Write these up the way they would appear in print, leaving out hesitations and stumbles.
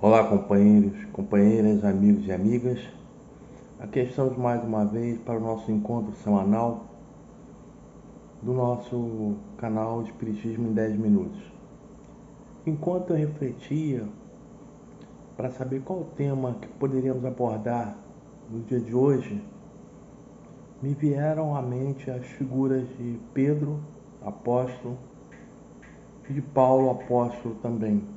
Olá, companheiros, companheiras, amigos e amigas. Aqui estamos mais uma vez para o nosso encontro semanal do nosso canal Espiritismo em 10 minutos. Enquanto eu refletia para saber qual o tema que poderíamos abordar no dia de hoje, me vieram à mente as figuras de Pedro, apóstolo, e de Paulo, apóstolo também.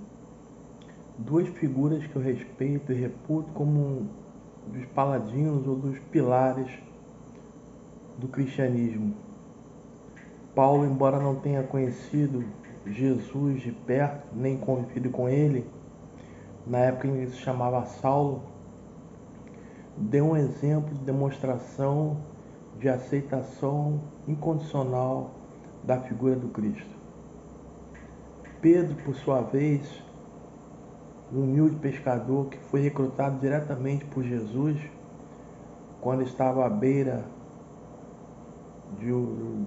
Duas figuras que eu respeito e reputo como dos paladinos ou dos pilares do cristianismo. Paulo, embora não tenha conhecido Jesus de perto, nem convivido com ele, na época em que ele se chamava Saulo, deu um exemplo de demonstração de aceitação incondicional da figura do Cristo. Pedro, por sua vez, um humilde pescador que foi recrutado diretamente por Jesus quando estava à beira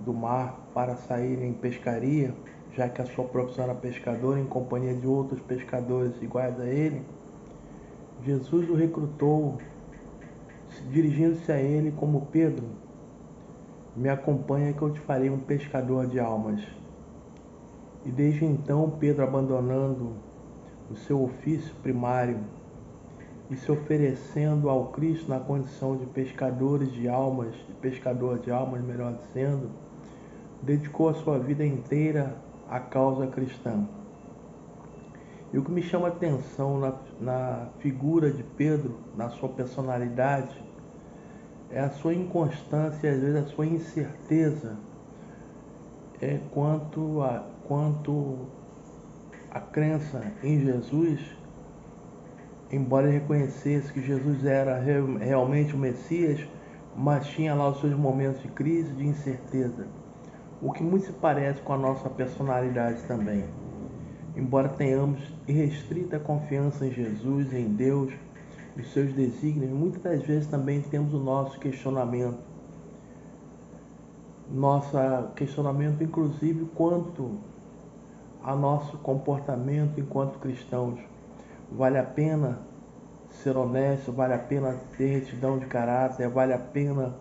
do mar para sair em pescaria, já que a sua profissão era pescador, em companhia de outros pescadores iguais a ele. Jesus o recrutou, dirigindo-se a ele como: Pedro, me acompanha que eu te farei um pescador de almas. E desde então, Pedro, abandonando o seu ofício primário e se oferecendo ao Cristo na condição de pescador de almas, melhor dizendo, dedicou a sua vida inteira à causa cristã. E o que me chama a atenção na figura de Pedro, na sua personalidade, é a sua inconstância e às vezes a sua incerteza quanto a crença em Jesus, embora ele reconhecesse que Jesus era realmente o Messias, mas tinha lá os seus momentos de crise, de incerteza. O que muito se parece com a nossa personalidade também. Embora tenhamos irrestrita confiança em Jesus, em Deus, nos seus desígnios, muitas das vezes também temos o nosso questionamento. Nosso questionamento, inclusive, quanto ao nosso comportamento enquanto cristãos. Vale a pena ser honesto? Vale a pena ter retidão de caráter? Vale a pena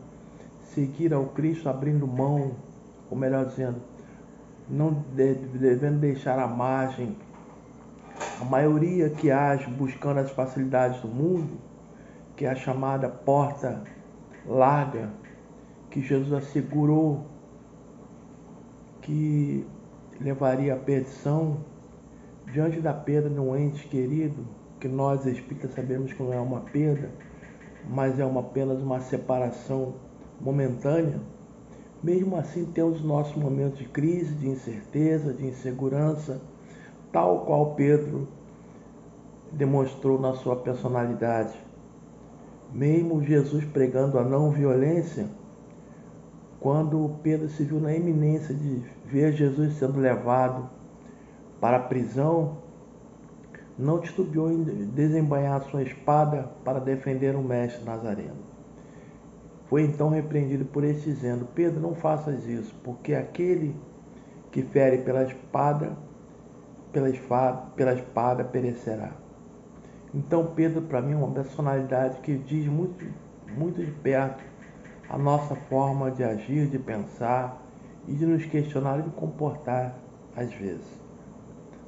seguir ao Cristo abrindo mão, ou melhor dizendo, não devendo deixar à margem a maioria que age buscando as facilidades do mundo, que é a chamada porta larga, que Jesus assegurou que levaria à perdição, diante da perda de um ente querido, que nós espíritas sabemos que não é uma perda, mas é apenas uma separação momentânea. Mesmo assim, temos nossos momentos de crise, de incerteza, de insegurança, tal qual Pedro demonstrou na sua personalidade. Mesmo Jesus pregando a não violência, quando Pedro se viu na iminência de ver Jesus sendo levado para a prisão, não titubeou em desembainhar sua espada para defender o mestre Nazareno. Foi então repreendido por este, dizendo: Pedro, não faças isso, porque aquele que fere pela espada perecerá. Então Pedro, para mim, é uma personalidade que diz muito, muito de perto a nossa forma de agir, de pensar e de nos questionar e de comportar às vezes.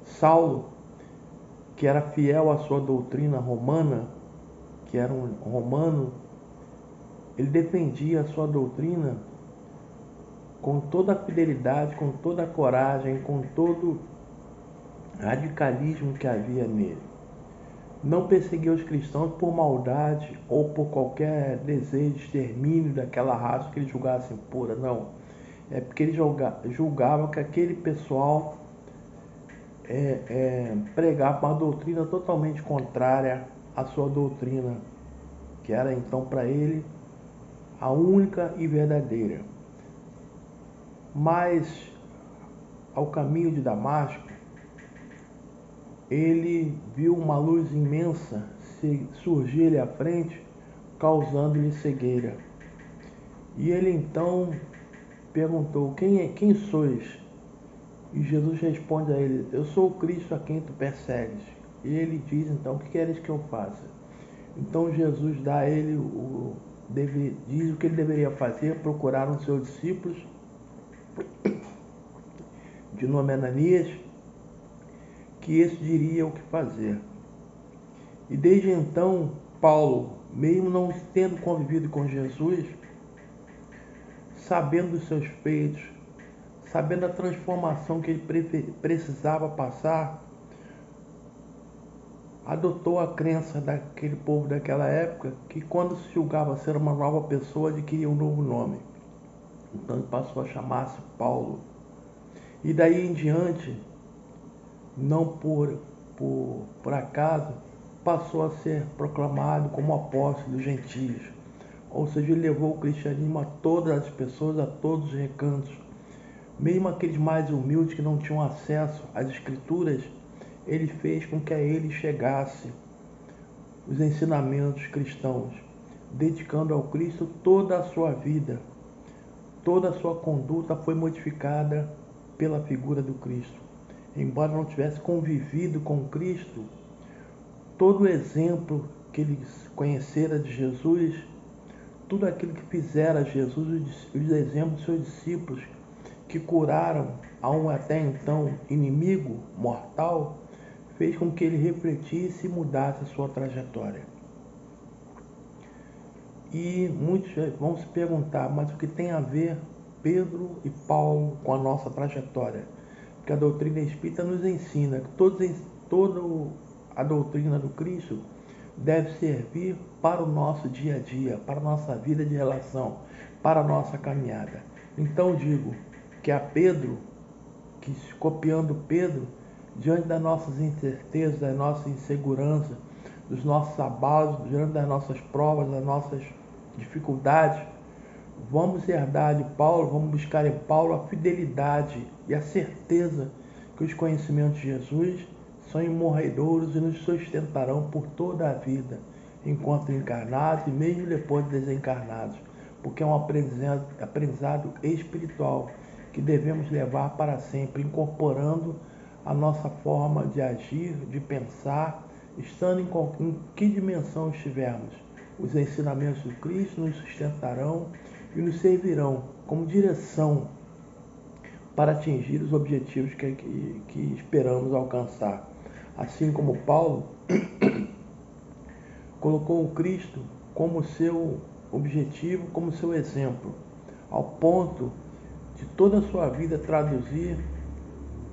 Saulo, que era fiel à sua doutrina romana, que era um romano, ele defendia a sua doutrina com toda a fidelidade, com toda a coragem, com todo o radicalismo que havia nele. Não perseguia os cristãos por maldade ou por qualquer desejo de extermínio daquela raça que eles julgassem pura, não. É porque ele julgava que aquele pessoal pregava uma doutrina totalmente contrária à sua doutrina, que era então para ele a única e verdadeira. Mas, ao caminho de Damasco, ele viu uma luz imensa surgir-lhe à frente, causando-lhe cegueira. E ele então perguntou: quem sois? E Jesus responde a ele: eu sou o Cristo a quem tu persegues. E ele diz, então, o que queres que eu faça? Então Jesus dá a ele diz o que ele deveria fazer, procurar os seus discípulos, de nome Ananias, que esse diria o que fazer. E desde então, Paulo, mesmo não tendo convivido com Jesus, sabendo dos seus feitos, sabendo a transformação que ele precisava passar, adotou a crença daquele povo daquela época que quando se julgava ser uma nova pessoa adquiria um novo nome. Então ele passou a chamar-se Paulo. E daí em diante, não por acaso, passou a ser proclamado como apóstolo dos gentios. Ou seja, ele levou o cristianismo a todas as pessoas, a todos os recantos. Mesmo aqueles mais humildes que não tinham acesso às escrituras, ele fez com que a ele chegasse os ensinamentos cristãos, dedicando ao Cristo toda a sua vida. Toda a sua conduta foi modificada pela figura do Cristo. Embora não tivesse convivido com Cristo, todo o exemplo que ele conhecera de Jesus, tudo aquilo que fizera Jesus, os exemplos de seus discípulos, que curaram a um até então inimigo mortal, fez com que ele refletisse e mudasse a sua trajetória. E muitos vão se perguntar, mas o que tem a ver Pedro e Paulo com a nossa trajetória? Porque a doutrina espírita nos ensina que toda a doutrina do Cristo deve servir para o nosso dia a dia, para a nossa vida de relação, para a nossa caminhada. Então digo que a Pedro, que copiando Pedro, diante das nossas incertezas, das nossas inseguranças, dos nossos abalos, diante das nossas provas, das nossas dificuldades, vamos herdar de Paulo, vamos buscar em Paulo a fidelidade e a certeza que os conhecimentos de Jesus são imorredouros e nos sustentarão por toda a vida, enquanto encarnados e mesmo depois de desencarnados, porque é um aprendizado espiritual que devemos levar para sempre, incorporando a nossa forma de agir, de pensar, estando em que dimensão estivermos. Os ensinamentos do Cristo nos sustentarão e nos servirão como direção para atingir os objetivos que esperamos alcançar. Assim como Paulo colocou o Cristo como seu objetivo, como seu exemplo, ao ponto de toda a sua vida traduzir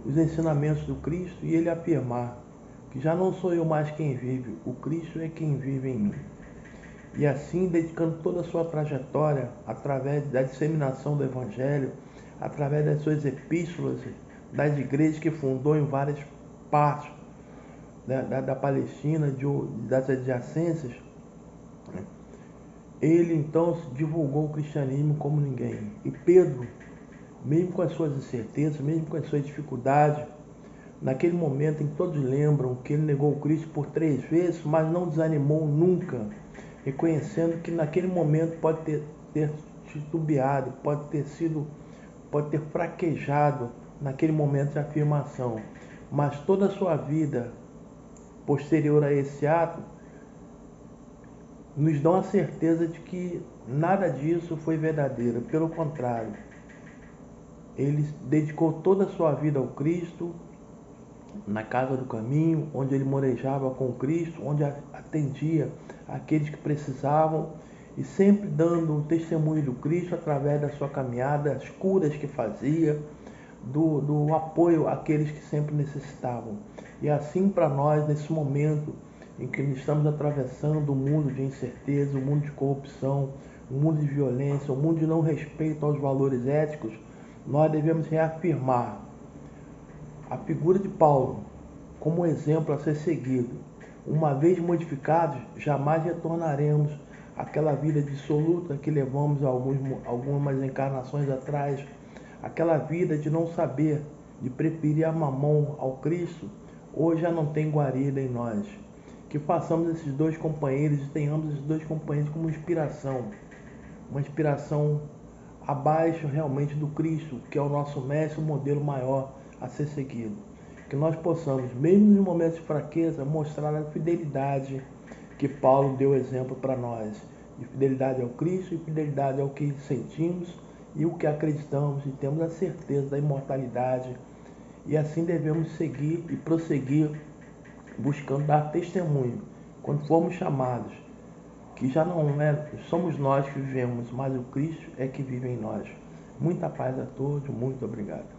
os ensinamentos do Cristo e ele afirmar que já não sou eu mais quem vive, o Cristo é quem vive em mim. E assim, dedicando toda a sua trajetória através da disseminação do Evangelho, através das suas epístolas, das igrejas que fundou em várias partes da Palestina, das adjacências, ele então divulgou o cristianismo como ninguém. E Pedro, mesmo com as suas incertezas, mesmo com as suas dificuldades, naquele momento em que todos lembram que ele negou o Cristo por 3 vezes, mas não desanimou nunca, reconhecendo que naquele momento pode ter titubeado, pode ter fraquejado naquele momento de afirmação, mas toda a sua vida posterior a esse ato nos dão a certeza de que nada disso foi verdadeiro, pelo contrário, ele dedicou toda a sua vida ao Cristo, na casa do caminho, onde ele morejava com Cristo, onde atendia aqueles que precisavam e sempre dando o testemunho do Cristo através da sua caminhada, as curas que fazia, do apoio àqueles que sempre necessitavam. E assim para nós, nesse momento em que estamos atravessando um mundo de incerteza, um mundo de corrupção, um mundo de violência, um mundo de não respeito aos valores éticos, nós devemos reafirmar a figura de Paulo como exemplo a ser seguido. Uma vez modificados, jamais retornaremos àquela vida dissoluta que levamos algumas encarnações atrás, aquela vida de não saber, de preferir a mamão ao Cristo, hoje já não tem guarida em nós. Que façamos esses dois companheiros e tenhamos esses dois companheiros como inspiração, uma inspiração abaixo realmente do Cristo, que é o nosso mestre, o modelo maior a ser seguido. que nós possamos, mesmo nos momentos de fraqueza, mostrar a fidelidade que Paulo deu exemplo para nós, de fidelidade ao Cristo e fidelidade ao que sentimos e o que acreditamos e temos a certeza da imortalidade. E assim devemos seguir e prosseguir buscando dar testemunho quando formos chamados, que já não somos nós que vivemos, mas o Cristo é que vive em nós. Muita paz a todos, muito obrigado.